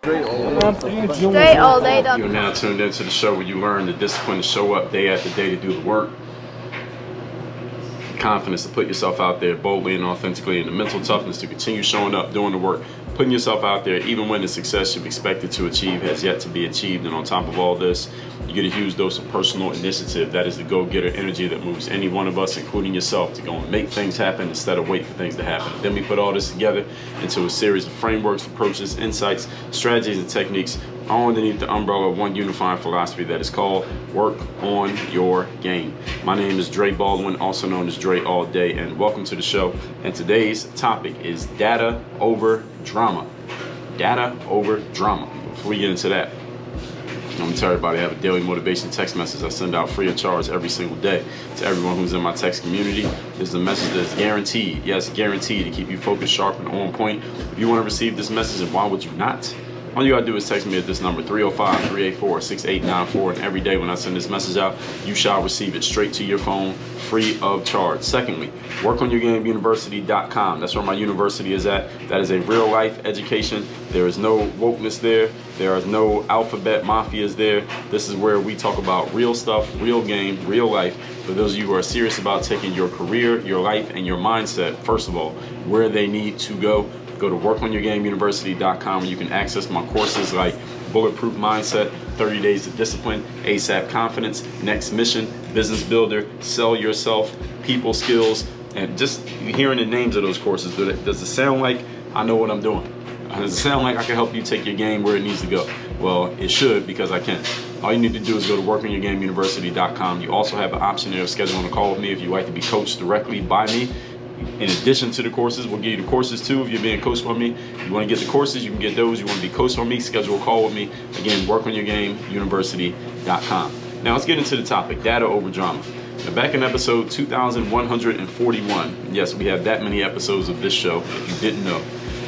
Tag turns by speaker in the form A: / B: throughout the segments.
A: Straight all day.
B: You're now tuned into the show where you learn the discipline to show up day after day to do the work, confidence to put yourself out there boldly and authentically, and the mental toughness to continue showing up, doing the work, putting yourself out there even when the success you've expected to achieve has yet to be achieved. And on top of all this, you get a huge dose of personal initiative. That is the go-getter energy that moves any one of us, including yourself, to go and make things happen instead of wait for things to happen. Then we put all this together into a series of frameworks, approaches, insights, strategies, and techniques, all underneath the umbrella of one unifying philosophy that is called work on your game. My name is Dre Baldwin, also known as Dre All Day, and welcome to the show. And today's topic is data over drama. Data over drama. Before we get into that, I'm going to tell everybody I have a daily motivation text message I send out free of charge every single day to everyone who's in my text community. This is a message that is guaranteed, yes, guaranteed, to keep you focused, sharp, and on point. If you want to receive this message, and why would you not? All you gotta do is text me at this number, 305-384-6894, and every day when I send this message out, you shall receive it straight to your phone, free of charge. Secondly, workonyourgameuniversity.com. That's where my university is at. That is a real life education. There is no wokeness there. There are no alphabet mafias there. This is where we talk about real stuff, real game, real life. For those of you who are serious about taking your career, your life, and your mindset, first of all, where they need to go to workonyourgameuniversity.com, where you can access my courses like Bulletproof Mindset, 30 Days of Discipline, ASAP Confidence, Next Mission, Business Builder, Sell Yourself, People Skills, and just hearing the names of those courses, does it sound like I know what I'm doing? Does it sound like I can help you take your game where it needs to go? Well, it should, because I can. All you need to do is go to workonyourgameuniversity.com. You also have an option there of scheduling a call with me if you'd like to be coached directly by me. In addition to the courses, we'll give you the courses too if you're being coached by me. You want to get the courses, you can get those. You want to be coached by me, schedule a call with me. Again, workonyourgameuniversity.com. Now let's get into the topic, data over drama. Now, back in episode 2141, yes, we have that many episodes of this show, if you didn't know,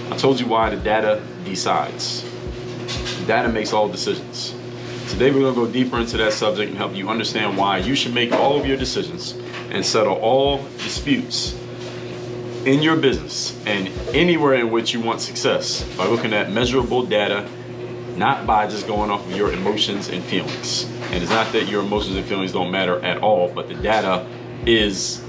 B: I told you why the data decides. The data makes all decisions. Today we're going to go deeper into that subject and help you understand why you should make all of your decisions and settle all disputes in your business and anywhere in which you want success by looking at measurable data, not by just going off of your emotions and feelings. And it's not that your emotions and feelings don't matter at all, but the data is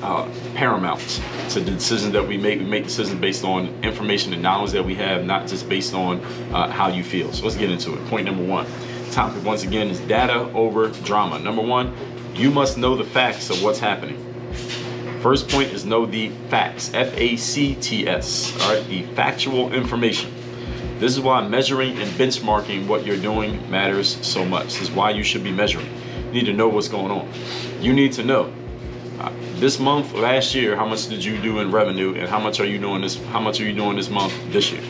B: paramount to the decisions that we make. We make decisions based on information and knowledge that we have, not just based on how you feel. So let's get into it. Point number one. Topic once again is data over drama. Number one, you must know the facts of what's happening. First point is know the facts, F-A-C-T-S, all right, the factual information. This is why measuring and benchmarking what you're doing matters so much. This is why you should be measuring. You need to know what's going on. You need to know this month, last year, how much did you do in revenue, and how much are you doing this? How much are you doing this month, this year?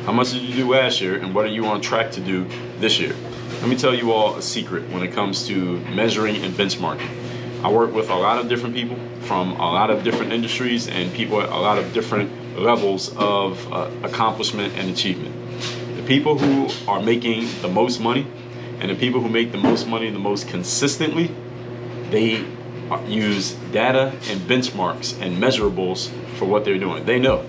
B: How much did you do last year, and what are you on track to do this year? Let me tell you all a secret when it comes to measuring and benchmarking. I work with a lot of different people from a lot of different industries and people at a lot of different levels of accomplishment and achievement. The people who are making the most money and the people who make the most money the most consistently, they use data and benchmarks and measurables for what they're doing. They know.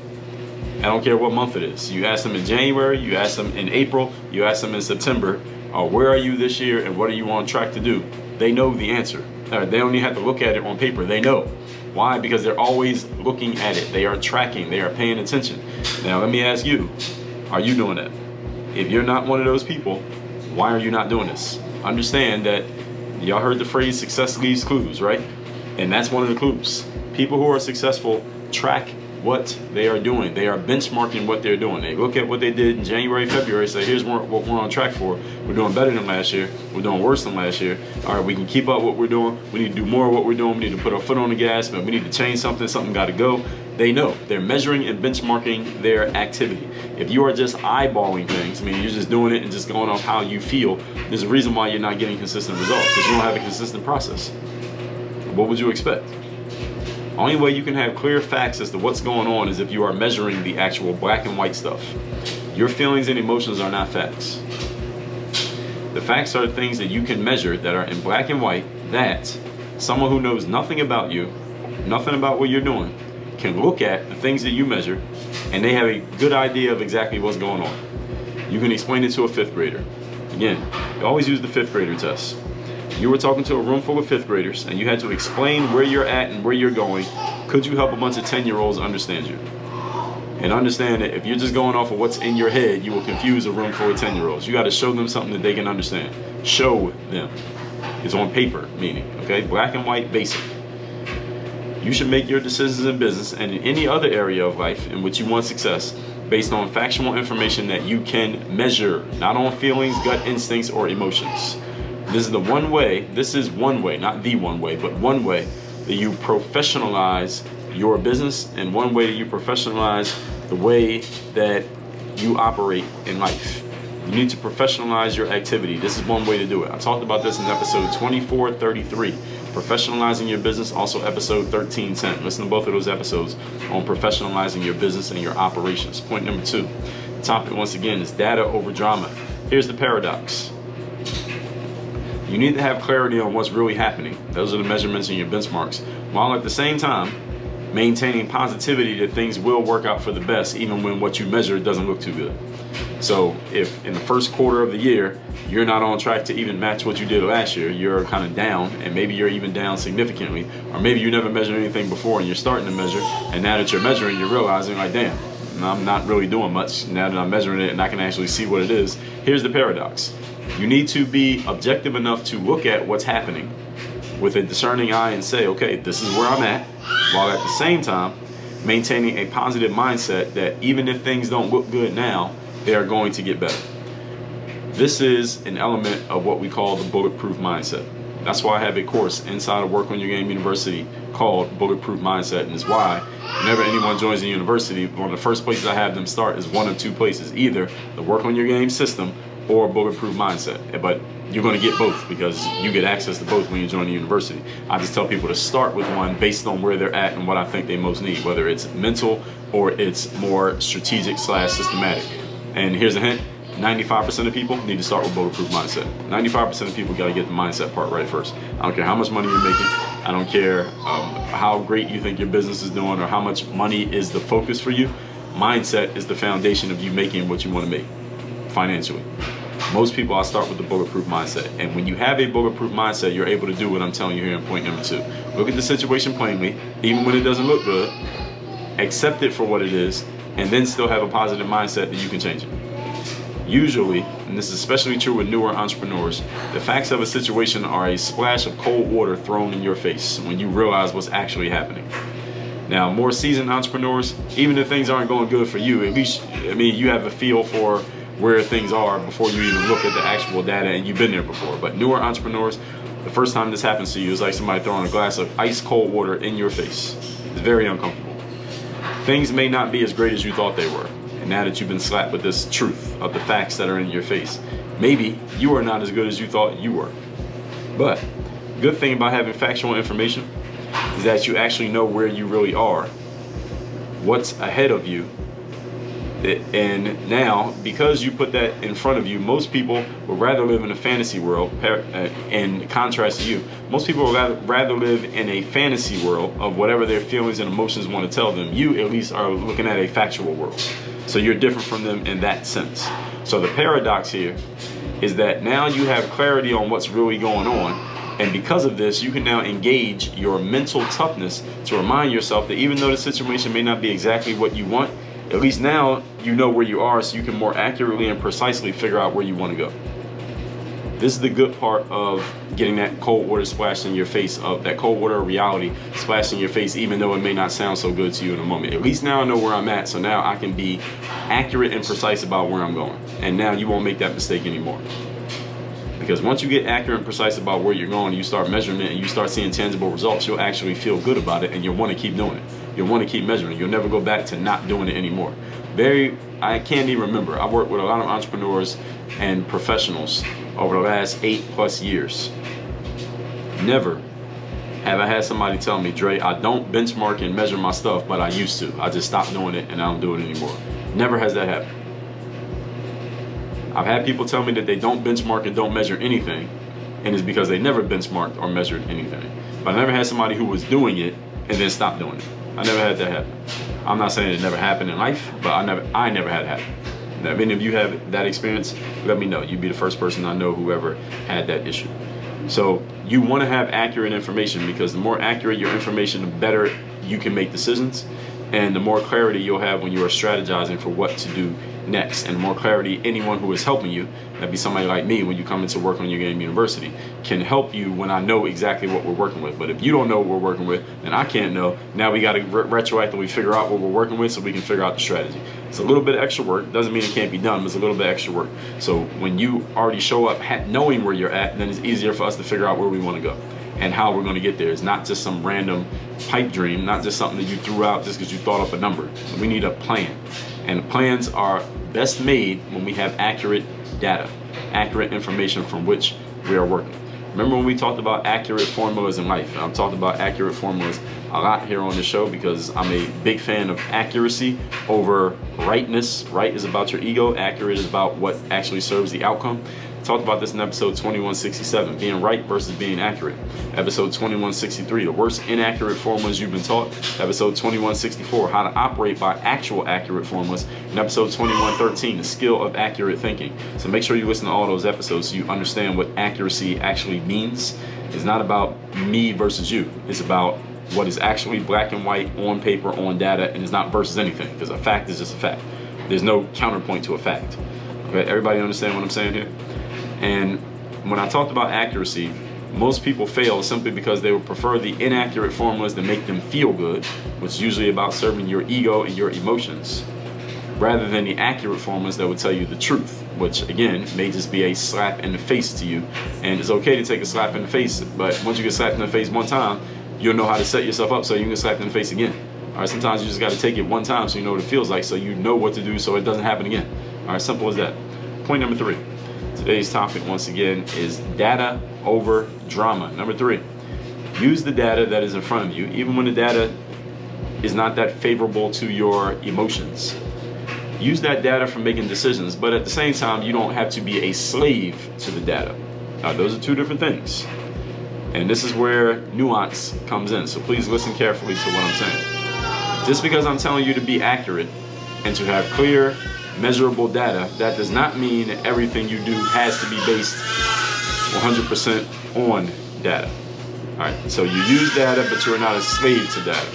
B: I don't care what month it is. You ask them in January, you ask them in April, you ask them in September, where are you this year and what are you on track to do? They know the answer. They don't even have to look at it on paper. They know. Why? Because they're always looking at it. They are tracking. They are paying attention. Now, let me ask you, are you doing that? If you're not one of those people, why are you not doing this? Understand that y'all heard the phrase success leaves clues, right? And that's one of the clues. People who are successful track what they are doing. They are benchmarking what they're doing. They look at what they did in January, February, say, here's what we're on track for. We're doing better than last year. We're doing worse than last year. All right, we can keep up what we're doing. We need to do more of what we're doing. We need to put our foot on the gas, but we need to change something. Something got to go. They know. They're measuring and benchmarking their activity. If you are just eyeballing things, I mean, you're just doing it and just going off how you feel, there's a reason why you're not getting consistent results, because you don't have a consistent process. What would you expect? Only way you can have clear facts as to what's going on is if you are measuring the actual black and white stuff. Your feelings and emotions are not facts. The facts are things that you can measure that are in black and white that someone who knows nothing about you, nothing about what you're doing, can look at the things that you measure and they have a good idea of exactly what's going on. You can explain it to a fifth grader. Again, you always use the fifth grader test. You were talking to a room full of fifth graders and you had to explain where you're at and where you're going. Could you help a bunch of 10-year-olds understand you? And understand that if you're just going off of what's in your head, you will confuse a room full of 10-year-olds. You got to show them something that they can understand. Show them. It's on paper, meaning, okay? Black and white, basic. You should make your decisions in business and in any other area of life in which you want success based on factual information that you can measure, not on feelings, gut instincts, or emotions. This is one way, not the one way, but one way that you professionalize your business and one way that you professionalize the way that you operate in life. You need to professionalize your activity. This is one way to do it. I talked about this in episode 2433, professionalizing your business, also episode 1310. Listen to both of those episodes on professionalizing your business and your operations. Point number 2, the topic once again is data over drama. Here's the paradox. You need to have clarity on what's really happening. Those are the measurements and your benchmarks, while at the same time maintaining positivity that things will work out for the best even when what you measure doesn't look too good. So if in the first quarter of the year you're not on track to even match what you did last year, you're kind of down, and maybe you're even down significantly, or maybe you never measured anything before and you're starting to measure, and now that you're measuring, you're realizing like, damn, I'm not really doing much now that I'm measuring it and I can actually see what it is. Here's the paradox. You need to be objective enough to look at what's happening with a discerning eye and say, okay, this is where I'm at, while at the same time maintaining a positive mindset that even if things don't look good now, they are going to get better. This is an element of what we call the bulletproof mindset. That's why I have a course inside of Work on Your Game University called Bulletproof Mindset, and it's why whenever anyone joins the university, one of the first places I have them start is one of two places, either the Work on Your Game system or Bulletproof Mindset. But you're going to get both because you get access to both when you join the university. I just tell people to start with one based on where they're at and what I think they most need, whether it's mental or it's more strategic / systematic. And here's a hint, 95% of people need to start with Bulletproof Mindset. 95% of people got to get the mindset part right first. I don't care how much money you're making. I don't care how great you think your business is doing or how much money is the focus for you. Mindset is the foundation of you making what you want to make financially. Most people, I start with the bulletproof mindset. And when you have a bulletproof mindset, you're able to do what I'm telling you here in point number 2. Look at the situation plainly, even when it doesn't look good, accept it for what it is, and then still have a positive mindset that you can change it. Usually, and this is especially true with newer entrepreneurs, the facts of a situation are a splash of cold water thrown in your face when you realize what's actually happening. Now, more seasoned entrepreneurs, even if things aren't going good for you, at least, you have a feel for where things are before you even look at the actual data, and you've been there before. But newer entrepreneurs, the first time this happens to you is like somebody throwing a glass of ice cold water in your face. It's very uncomfortable. Things may not be as great as you thought they were. And now that you've been slapped with this truth of the facts that are in your face, maybe you are not as good as you thought you were. But good thing about having factual information is that you actually know where you really are, what's ahead of you. And now, because you put that in front of you, most people would rather live in a fantasy world. In contrast to you, most people would rather live in a fantasy world of whatever their feelings and emotions want to tell them. You at least are looking at a factual world. So you're different from them in that sense. So the paradox here is that now you have clarity on what's really going on. And because of this, you can now engage your mental toughness to remind yourself that even though the situation may not be exactly what you want, at least now you know where you are, so you can more accurately and precisely figure out where you want to go. This is the good part of getting that cold water splashed in your face, of that cold water reality splashed in your face, even though it may not sound so good to you in a moment. At least now I know where I'm at, so now I can be accurate and precise about where I'm going. And now you won't make that mistake anymore. Because once you get accurate and precise about where you're going, you start measuring it and you start seeing tangible results, you'll actually feel good about it and you'll want to keep doing it. You'll want to keep measuring. You'll never go back to not doing it anymore. I can't even remember. I've worked with a lot of entrepreneurs and professionals over the last 8+ years. Never have I had somebody tell me, Dre, I don't benchmark and measure my stuff, but I used to. I just stopped doing it and I don't do it anymore. Never has that happened. I've had people tell me that they don't benchmark and don't measure anything, and it's because they never benchmarked or measured anything. But I never had somebody who was doing it and then stopped doing it. I never had that happen. I'm not saying it never happened in life, but I never had it happen. Now, if any of you have that experience, let me know. You'd be the first person I know who ever had that issue. So you want to have accurate information, because the more accurate your information, the better you can make decisions, and the more clarity you'll have when you are strategizing for what to do next. And the more clarity anyone who is helping you, that'd be somebody like me when you come into work on your game university, can help you when I know exactly what we're working with. But if you don't know what we're working with, then I can't know. Now we got to retroactively figure out what we're working with so we can figure out the strategy. It's a little bit of extra work. Doesn't mean it can't be done, but it's a little bit extra work. So when you already show up knowing where you're at, then it's easier for us to figure out where we want to go and how we're going to get there. It's not just some random pipe dream, not just something that you threw out just because you thought up a number. We need a plan. And plans are best made when we have accurate data, accurate information from which we are working. Remember when we talked about accurate formulas in life? I've talked about accurate formulas a lot here on the show because I'm a big fan of accuracy over rightness. Right is about your ego. Accurate is about what actually serves the outcome. I talked about this in episode 2167, being right versus being accurate. Episode 2163, the worst inaccurate formulas you've been taught. Episode 2164, how to operate by actual accurate formulas. And episode 2113, the skill of accurate thinking. So make sure you listen to all those episodes so you understand what accuracy actually means. It's not about me versus you. It's about what is actually black and white on paper, on data, and it's not versus anything, because a fact is just a fact. There's no counterpoint to a fact. Okay, everybody understand what I'm saying here? And when I talked about accuracy, most people fail simply because they would prefer the inaccurate formulas that make them feel good, which is usually about serving your ego and your emotions, rather than the accurate formulas that would tell you the truth, which again may just be a slap in the face to you. And it's okay to take a slap in the face, but once you get slapped in the face one time, you'll know how to set yourself up so you can get slapped in the face again. All right, sometimes you just got to take it one time so you know what it feels like, so you know what to do so it doesn't happen again. All right, simple as that. Point number 3. Today's topic, once again, is data over drama. Number 3, use the data that is in front of you, even when the data is not that favorable to your emotions. Use that data for making decisions, but at the same time, you don't have to be a slave to the data. Now, those are two different things. And this is where nuance comes in, so please listen carefully to what I'm saying. Just because I'm telling you to be accurate and to have clear, measurable data, that does not mean that everything you do has to be based 100% on data. All right, so you use data, but you're not a slave to data.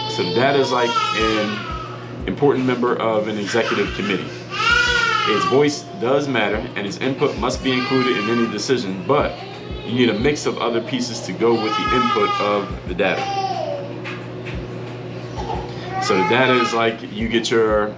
B: So the data is like an important member of an executive committee. Its voice does matter, and its input must be included in any decision, but you need a mix of other pieces to go with the input of the data. So the data is like you get your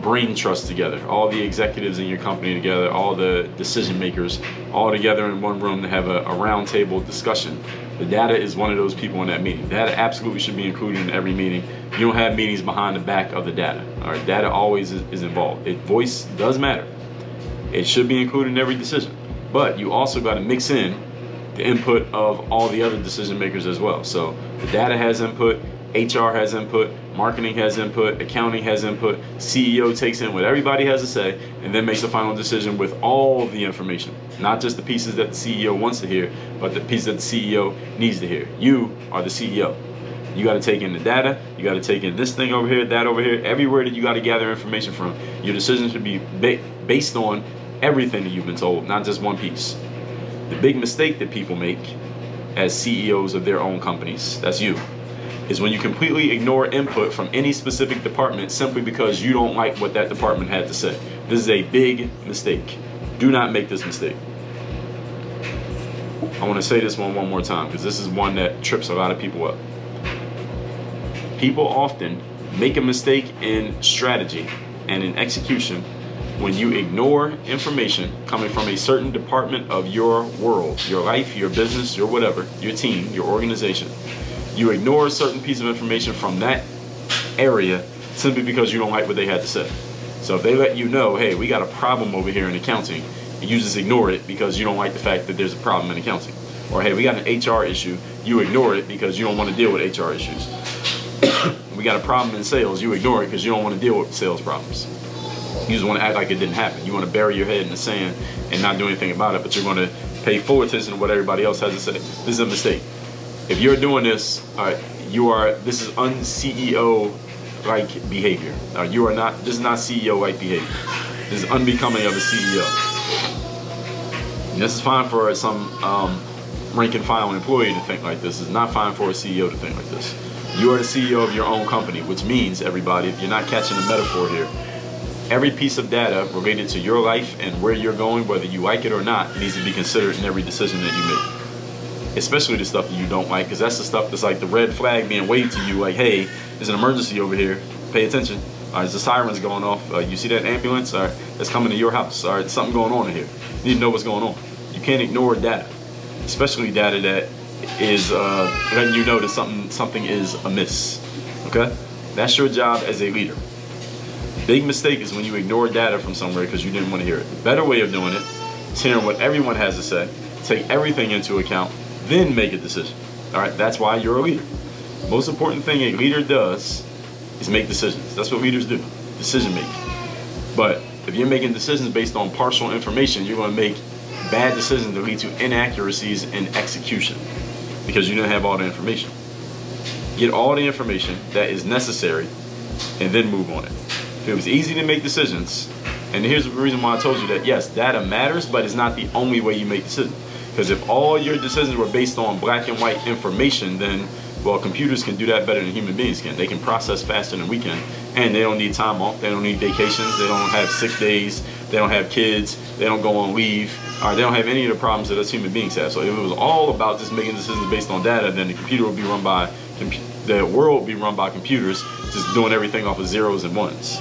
B: brain trust together, all the executives in your company together, all the decision makers all together in one room to have a round table discussion. The data is one of those people in that meeting. Data absolutely should be included in every meeting. You don't have meetings behind the back of the data. All right, data always is involved. Voice does matter. It should be included in every decision, but you also got to mix in the input of all the other decision makers as well. So the data has input, HR has input, marketing has input, accounting has input, CEO takes in what everybody has to say and then makes a final decision with all of the information. Not just the pieces that the CEO wants to hear, but the pieces that the CEO needs to hear. You are the CEO. You got to take in the data, you got to take in this thing over here, that over here, everywhere that you got to gather information from. Your decision should be based on everything that you've been told, not just one piece. The big mistake that people make as CEOs of their own companies, that's you, is when you completely ignore input from any specific department simply because you don't like what that department had to say. This is a big mistake. Do not make this mistake. I want to say this one more time because this is one that trips a lot of people up. People often make a mistake in strategy and in execution when you ignore information coming from a certain department of your world, your life, your business, your whatever, your team, your organization. You ignore a certain piece of information from that area simply because you don't like what they had to say. So if they let you know, hey, we got a problem over here in accounting, and you just ignore it because you don't like the fact that there's a problem in accounting. Or hey, we got an HR issue, you ignore it because you don't want to deal with HR issues. We got a problem in sales, you ignore it because you don't want to deal with sales problems. You just want to act like it didn't happen. You want to bury your head in the sand and not do anything about it, but you're going to pay full attention to what everybody else has to say. This is a mistake. If you're doing this, all right, this is un-CEO CEO-like behavior. You are not. This is not CEO-like behavior. This is unbecoming of a CEO. And this is fine for some rank and file employee to think like this. It's not fine for a CEO to think like this. You are the CEO of your own company, which means, everybody, if you're not catching the metaphor here, every piece of data related to your life and where you're going, whether you like it or not, needs to be considered in every decision that you make. Especially the stuff that you don't like, because that's the stuff that's like the red flag being waved to you, like, hey, there's an emergency over here, pay attention. All right, there's the sirens going off. You see that ambulance? All right, that's coming to your house. All right, something going on in here. You need to know what's going on. You can't ignore data, especially data that is letting you know that something is amiss. Okay, that's your job as a leader. Big mistake is when you ignore data from somewhere because you didn't want to hear it. The better way of doing it is hearing what everyone has to say, take everything into account, then make a decision. All right, that's why you're a leader. Most important thing a leader does is make decisions. That's what leaders do, decision making. But if you're making decisions based on partial information, you're going to make bad decisions that lead to inaccuracies in execution because you don't have all the information. Get all the information that is necessary and then move on it. If it was easy to make decisions, and here's the reason why I told you that, yes, data matters, but it's not the only way you make decisions. Because if all your decisions were based on black and white information, then, well, computers can do that better than human beings can. They can process faster than we can, and they don't need time off. They don't need vacations. They don't have sick days. They don't have kids. They don't go on leave. They don't have any of the problems that us human beings have. So if it was all about just making decisions based on data, then the computer would be run by the world would be run by computers, just doing everything off of zeros and ones.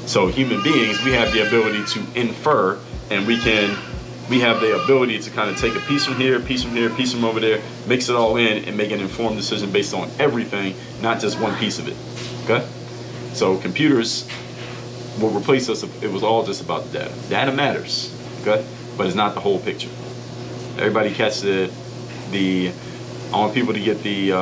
B: So human beings, we have the ability to infer, and we have the ability to kind of take a piece from here, piece from here, piece from over there, mix it all in, and make an informed decision based on everything, not just one piece of it. Okay? So computers will replace us if it was all just about the data. Data matters, okay? But it's not the whole picture. Everybody catch I want people to get the,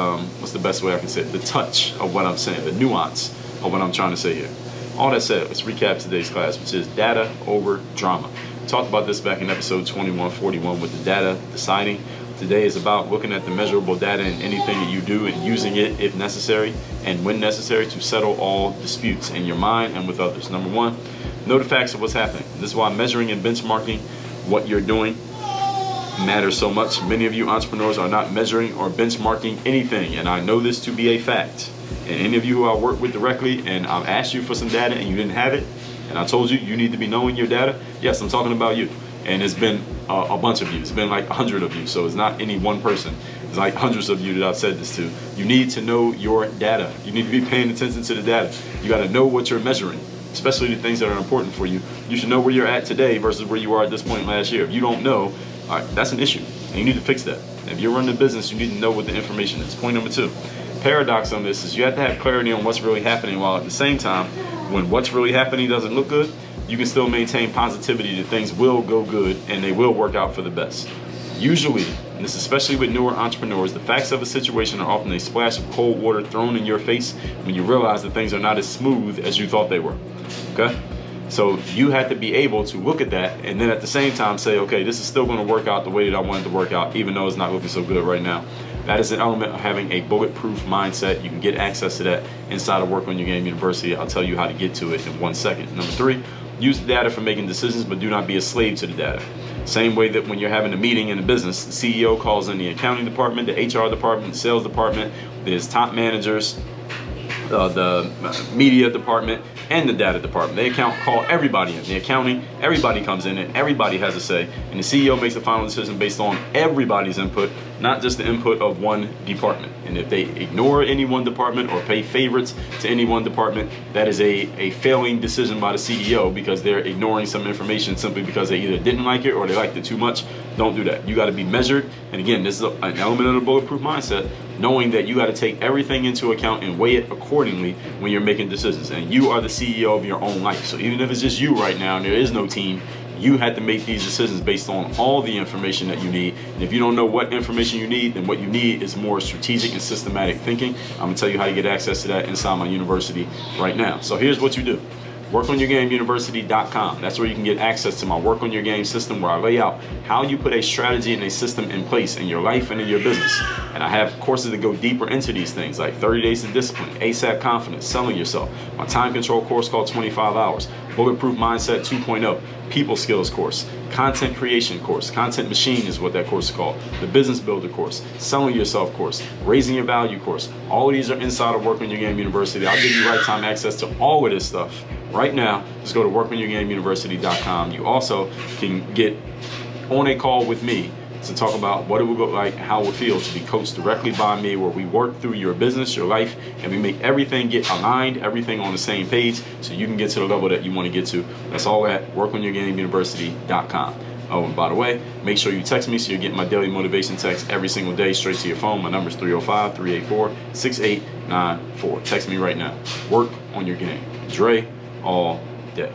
B: what's the best way I can say it? The touch of what I'm saying, the nuance of what I'm trying to say here. All that said, let's recap today's class, which is data over drama. We talked about this back in episode 2141 with the data deciding. Today is about looking at the measurable data in anything that you do and using it if necessary and when necessary to settle all disputes in your mind and with others. Number one, know the facts of what's happening. This is why measuring and benchmarking what you're doing matters so much. Many of you entrepreneurs are not measuring or benchmarking anything, and I know this to be a fact. And any of you who I work with directly and I've asked you for some data and you didn't have it, and I told you you need to be knowing your data, yes, I'm talking about you. And it's been a bunch of you. It's been like 100 of you, so it's not any one person. It's like hundreds of you that I've said this to. You need to know your data. You need to be paying attention to the data. You got to know what you're measuring, especially the things that are important for you. You should know where you're at today versus where you are at this point last year. If you don't know, all right, that's an issue, and you need to fix that. If you're running a business, you need to know what the information is. Point number two. Paradox on this is you have to have clarity on what's really happening, while at the same time, when what's really happening doesn't look good, you can still maintain positivity that things will go good and they will work out for the best. Usually, and this especially with newer entrepreneurs, the facts of a situation are often a splash of cold water thrown in your face when you realize that things are not as smooth as you thought they were. Okay? So you have to be able to look at that and then at the same time say, okay, this is still going to work out the way that I wanted to work out, even though it's not looking so good right now. That is an element of having a bulletproof mindset. You can get access to that inside of Work on Your Game University. I'll tell you how to get to it in 1 second. Number three, use the data for making decisions, but do not be a slave to the data. Same way that when you're having a meeting in a business, the CEO calls in the accounting department, the HR department, the sales department, there's top managers, the media department, and the data department. They call everybody in. The accounting, everybody comes in and everybody has a say. And the CEO makes the final decision based on everybody's input, not just the input of one department. And if they ignore any one department or pay favorites to any one department, that is a failing decision by the CEO because they're ignoring some information simply because they either didn't like it or they liked it too much. Don't do that. You got to be measured. And again, this is an element of the bulletproof mindset, knowing that you got to take everything into account and weigh it accordingly when you're making decisions. And you are the CEO of your own life. So even if it's just you right now and there is no team, you had to make these decisions based on all the information that you need. And if you don't know what information you need, then what you need is more strategic and systematic thinking. I'm gonna tell you how to get access to that inside my university right now. So here's what you do. WorkOnYourGameUniversity.com. That's where you can get access to my Work on Your Game system, where I lay out how you put a strategy and a system in place in your life and in your business. And I have courses that go deeper into these things, like 30 Days of Discipline, ASAP Confidence, Selling Yourself, my time control course called 25 Hours, Bulletproof Mindset 2.0, People Skills course, Content Creation course, Content Machine is what that course is called, the Business Builder course, Selling Yourself course, Raising Your Value course. All of these are inside of Work on Your Game University. I'll give you lifetime access to all of this stuff. Right now, just go to WorkOnYourGameUniversity.com. You also can get on a call with me to talk about what it would look like, how it would feel to be coached directly by me, where we work through your business, your life, and we make everything get aligned, everything on the same page, so you can get to the level that you want to get to. That's all at WorkOnYourGameUniversity.com. Oh, and by the way, make sure you text me so you're getting my daily motivation text every single day straight to your phone. My number is 305-384-6894. Text me right now. Work on your game. Dre all day.